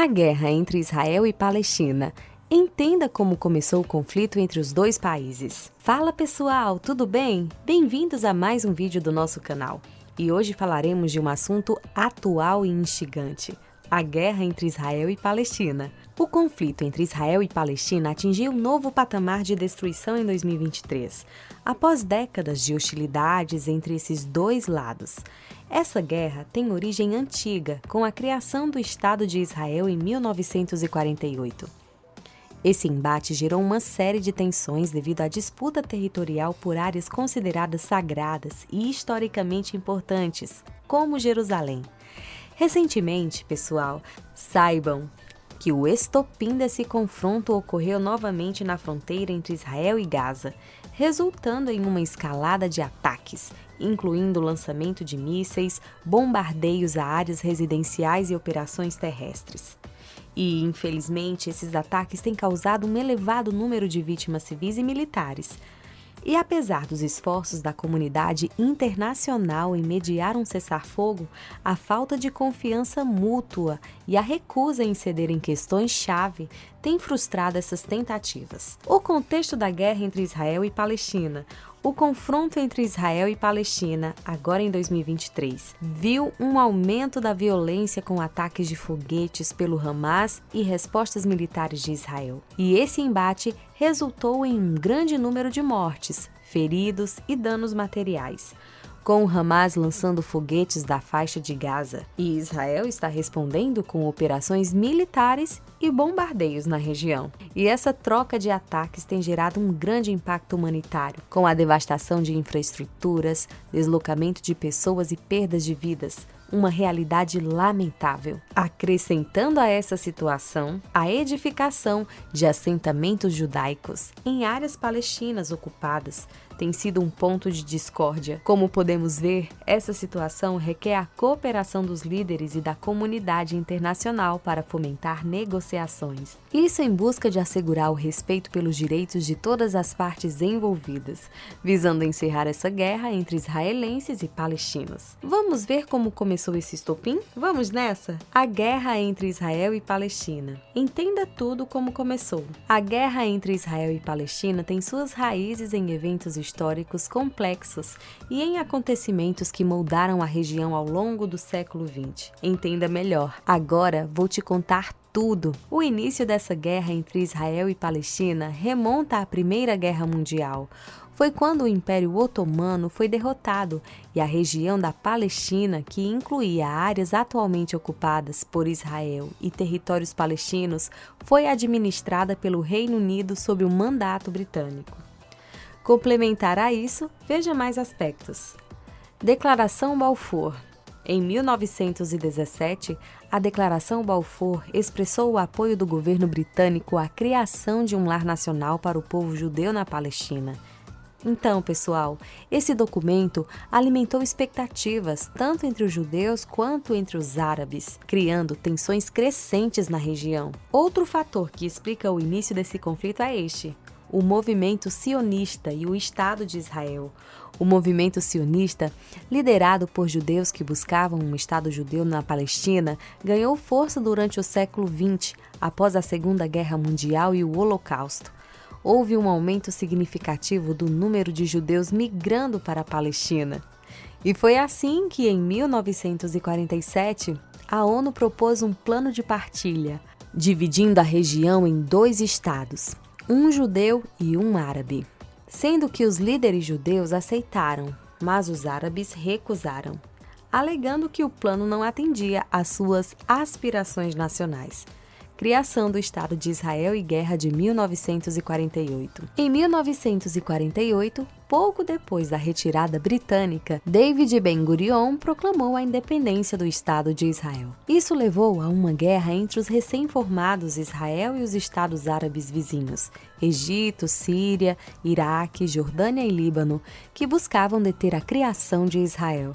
A guerra entre Israel e Palestina. Entenda como começou o conflito entre os dois países. Fala pessoal, tudo bem? Bem-vindos a mais um vídeo do nosso canal. E hoje falaremos de um assunto atual e instigante: a guerra entre Israel e Palestina. O conflito entre Israel e Palestina atingiu um novo patamar de destruição em 2023, após décadas de hostilidades entre esses dois lados. Essa guerra tem origem antiga, com a criação do Estado de Israel em 1948. Esse embate gerou uma série de tensões devido à disputa territorial por áreas consideradas sagradas e historicamente importantes, como Jerusalém. Recentemente, pessoal, saibam que o estopim desse confronto ocorreu novamente na fronteira entre Israel e Gaza, resultando em uma escalada de ataques, incluindo o lançamento de mísseis, bombardeios a áreas residenciais e operações terrestres. E, infelizmente, esses ataques têm causado um elevado número de vítimas civis e militares. E apesar dos esforços da comunidade internacional em mediar um cessar-fogo, a falta de confiança mútua e a recusa em ceder em questões-chave tem frustrado essas tentativas. O contexto da guerra entre Israel e Palestina. O confronto entre Israel e Palestina, agora em 2023, viu um aumento da violência com ataques de foguetes pelo Hamas e respostas militares de Israel. E esse embate resultou em um grande número de mortes, feridos e danos materiais, com o Hamas lançando foguetes da faixa de Gaza, e Israel está respondendo com operações militares e bombardeios na região. E essa troca de ataques tem gerado um grande impacto humanitário, com a devastação de infraestruturas, deslocamento de pessoas e perdas de vidas, uma realidade lamentável. Acrescentando a essa situação, a edificação de assentamentos judaicos em áreas palestinas ocupadas tem sido um ponto de discórdia. Como podemos ver, essa situação requer a cooperação dos líderes e da comunidade internacional para fomentar negociações. Isso em busca de assegurar o respeito pelos direitos de todas as partes envolvidas, visando encerrar essa guerra entre israelenses e palestinos. Vamos ver como começou esse estopim? Vamos nessa? A guerra entre Israel e Palestina. Entenda tudo como começou. A guerra entre Israel e Palestina tem suas raízes em eventos históricos complexos e em acontecimentos que moldaram a região ao longo do século XX. Entenda melhor. Agora vou te contar tudo. O início dessa guerra entre Israel e Palestina remonta à Primeira Guerra Mundial. Foi quando o Império Otomano foi derrotado e a região da Palestina, que incluía áreas atualmente ocupadas por Israel e territórios palestinos, foi administrada pelo Reino Unido sob o mandato britânico. Complementar a isso, veja mais aspectos. Declaração Balfour. Em 1917, a Declaração Balfour expressou o apoio do governo britânico à criação de um lar nacional para o povo judeu na Palestina. Então, pessoal, esse documento alimentou expectativas tanto entre os judeus quanto entre os árabes, criando tensões crescentes na região. Outro fator que explica o início desse conflito é este: o movimento sionista e o Estado de Israel. O movimento sionista, liderado por judeus que buscavam um Estado judeu na Palestina, ganhou força durante o século XX, após a Segunda Guerra Mundial e o Holocausto. Houve um aumento significativo do número de judeus migrando para a Palestina. E foi assim que, em 1947, a ONU propôs um plano de partilha, dividindo a região em dois estados, um judeu e um árabe, sendo que os líderes judeus aceitaram, mas os árabes recusaram, alegando que o plano não atendia às suas aspirações nacionais. Criação do Estado de Israel e Guerra de 1948. Em 1948, pouco depois da retirada britânica, David Ben-Gurion proclamou a independência do Estado de Israel. Isso levou a uma guerra entre os recém-formados Israel e os estados árabes vizinhos, Egito, Síria, Iraque, Jordânia e Líbano, que buscavam deter a criação de Israel.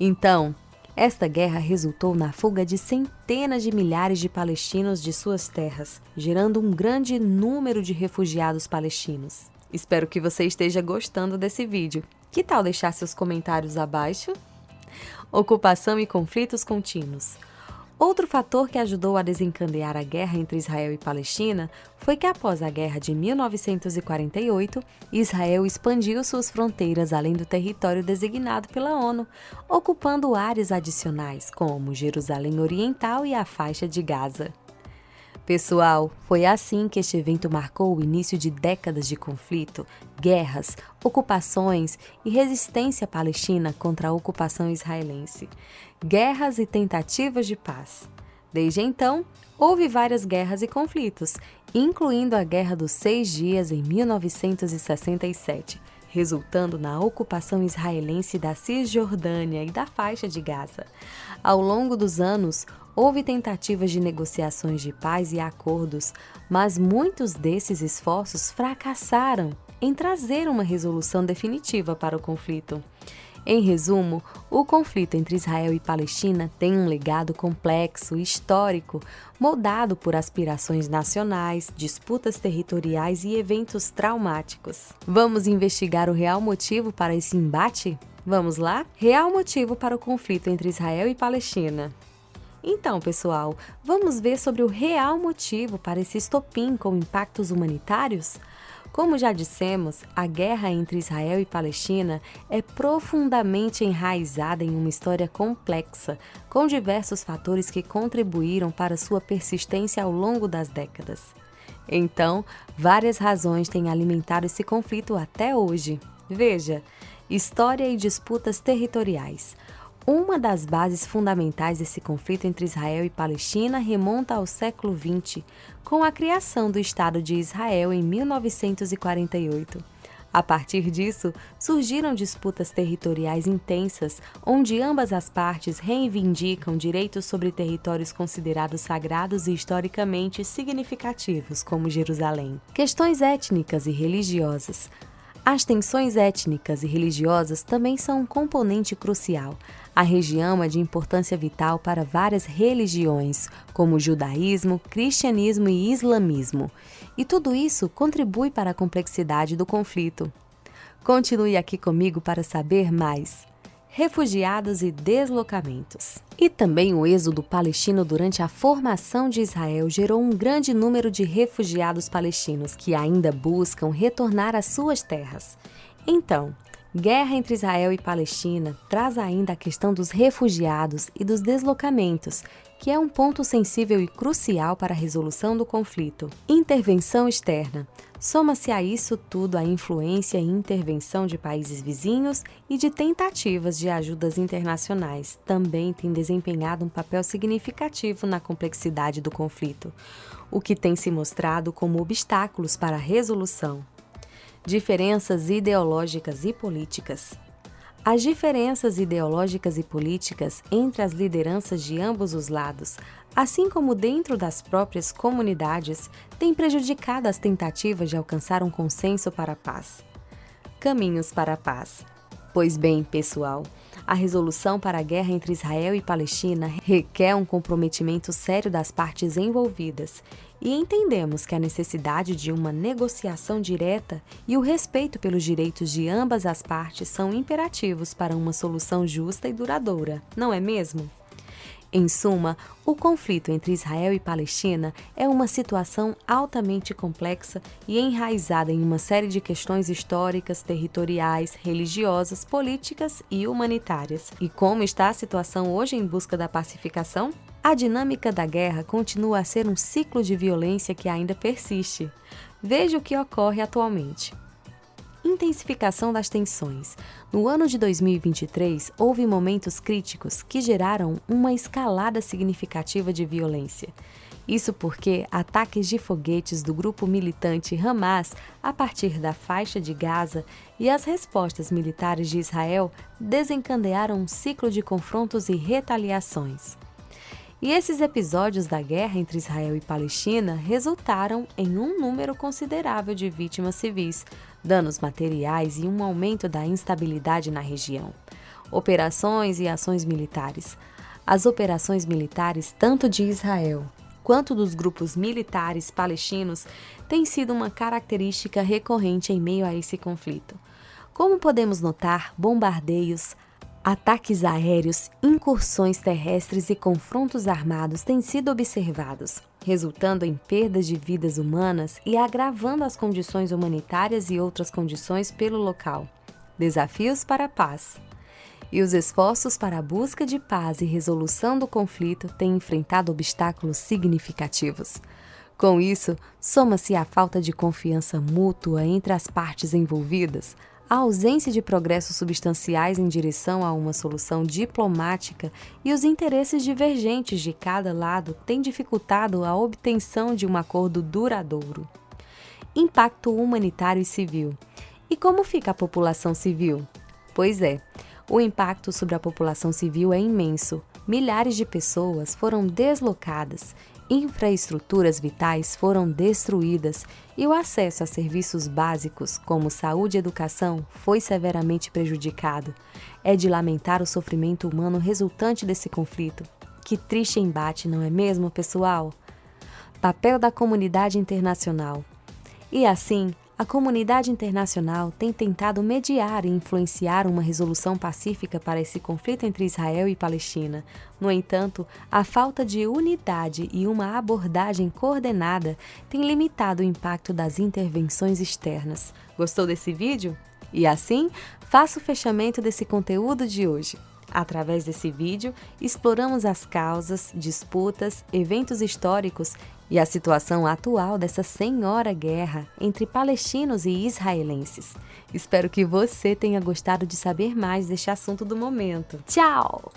Então, esta guerra resultou na fuga de centenas de milhares de palestinos de suas terras, gerando um grande número de refugiados palestinos. Espero que você esteja gostando desse vídeo. Que tal deixar seus comentários abaixo? Ocupação e conflitos contínuos. Outro fator que ajudou a desencadear a guerra entre Israel e Palestina foi que após a guerra de 1948, Israel expandiu suas fronteiras além do território designado pela ONU, ocupando áreas adicionais como Jerusalém Oriental e a faixa de Gaza. Pessoal, foi assim que este evento marcou o início de décadas de conflito, guerras, ocupações e resistência palestina contra a ocupação israelense. Guerras e tentativas de paz. Desde então, houve várias guerras e conflitos, incluindo a Guerra dos 6 Dias em 1967, resultando na ocupação israelense da Cisjordânia e da faixa de Gaza. Ao longo dos anos, houve tentativas de negociações de paz e acordos, mas muitos desses esforços fracassaram em trazer uma resolução definitiva para o conflito. Em resumo, o conflito entre Israel e Palestina tem um legado complexo e histórico, moldado por aspirações nacionais, disputas territoriais e eventos traumáticos. Vamos investigar o real motivo para esse embate? Vamos lá? Real motivo para o conflito entre Israel e Palestina. Então, pessoal, vamos ver sobre o real motivo para esse estopim com impactos humanitários? Como já dissemos, a guerra entre Israel e Palestina é profundamente enraizada em uma história complexa, com diversos fatores que contribuíram para sua persistência ao longo das décadas. Então, várias razões têm alimentado esse conflito até hoje. Veja, história e disputas territoriais. Uma das bases fundamentais desse conflito entre Israel e Palestina remonta ao século XX, com a criação do Estado de Israel em 1948. A partir disso, surgiram disputas territoriais intensas, onde ambas as partes reivindicam direitos sobre territórios considerados sagrados e historicamente significativos, como Jerusalém. Questões étnicas e religiosas. As tensões étnicas e religiosas também são um componente crucial. A região é de importância vital para várias religiões, como o judaísmo, cristianismo e islamismo. E tudo isso contribui para a complexidade do conflito. Continue aqui comigo para saber mais. Refugiados e deslocamentos. E também o êxodo palestino durante a formação de Israel gerou um grande número de refugiados palestinos que ainda buscam retornar às suas terras. Então, guerra entre Israel e Palestina traz ainda a questão dos refugiados e dos deslocamentos, que é um ponto sensível e crucial para a resolução do conflito. Intervenção externa. Soma-se a isso tudo a influência e intervenção de países vizinhos e de tentativas de ajudas internacionais. Também tem desempenhado um papel significativo na complexidade do conflito, o que tem se mostrado como obstáculos para a resolução. Diferenças ideológicas e políticas. As diferenças ideológicas e políticas entre as lideranças de ambos os lados, assim como dentro das próprias comunidades, têm prejudicado as tentativas de alcançar um consenso para a paz. Caminhos para a paz. Pois bem, pessoal, a resolução para a guerra entre Israel e Palestina requer um comprometimento sério das partes envolvidas, e entendemos que a necessidade de uma negociação direta e o respeito pelos direitos de ambas as partes são imperativos para uma solução justa e duradoura, não é mesmo? Em suma, o conflito entre Israel e Palestina é uma situação altamente complexa e enraizada em uma série de questões históricas, territoriais, religiosas, políticas e humanitárias. E como está a situação hoje em busca da pacificação? A dinâmica da guerra continua a ser um ciclo de violência que ainda persiste. Veja o que ocorre atualmente. Intensificação das tensões. No ano de 2023, houve momentos críticos que geraram uma escalada significativa de violência. Isso porque ataques de foguetes do grupo militante Hamas a partir da faixa de Gaza e as respostas militares de Israel desencadearam um ciclo de confrontos e retaliações. E esses episódios da guerra entre Israel e Palestina resultaram em um número considerável de vítimas civis, danos materiais e um aumento da instabilidade na região. Operações e ações militares. As operações militares, tanto de Israel quanto dos grupos militares palestinos, têm sido uma característica recorrente em meio a esse conflito. Como podemos notar, bombardeios, Ataques aéreos, incursões terrestres e confrontos armados têm sido observados, resultando em perdas de vidas humanas e agravando as condições humanitárias e outras condições pelo local. Desafios para a paz. E os esforços para a busca de paz e resolução do conflito têm enfrentado obstáculos significativos. Com isso, soma-se a falta de confiança mútua entre as partes envolvidas, a ausência de progressos substanciais em direção a uma solução diplomática e os interesses divergentes de cada lado têm dificultado a obtenção de um acordo duradouro. Impacto humanitário e civil. E como fica a população civil? Pois é, o impacto sobre a população civil é imenso. Milhares de pessoas foram deslocadas, infraestruturas vitais foram destruídas e o acesso a serviços básicos, como saúde e educação, foi severamente prejudicado. É de lamentar o sofrimento humano resultante desse conflito. Que triste embate, não é mesmo, pessoal? Papel da comunidade internacional. E assim, a comunidade internacional tem tentado mediar e influenciar uma resolução pacífica para esse conflito entre Israel e Palestina. No entanto, a falta de unidade e uma abordagem coordenada tem limitado o impacto das intervenções externas. Gostou desse vídeo? E assim, faço o fechamento desse conteúdo de hoje. Através desse vídeo, exploramos as causas, disputas, eventos históricos e a situação atual dessa senhora guerra entre palestinos e israelenses. Espero que você tenha gostado de saber mais deste assunto do momento. Tchau!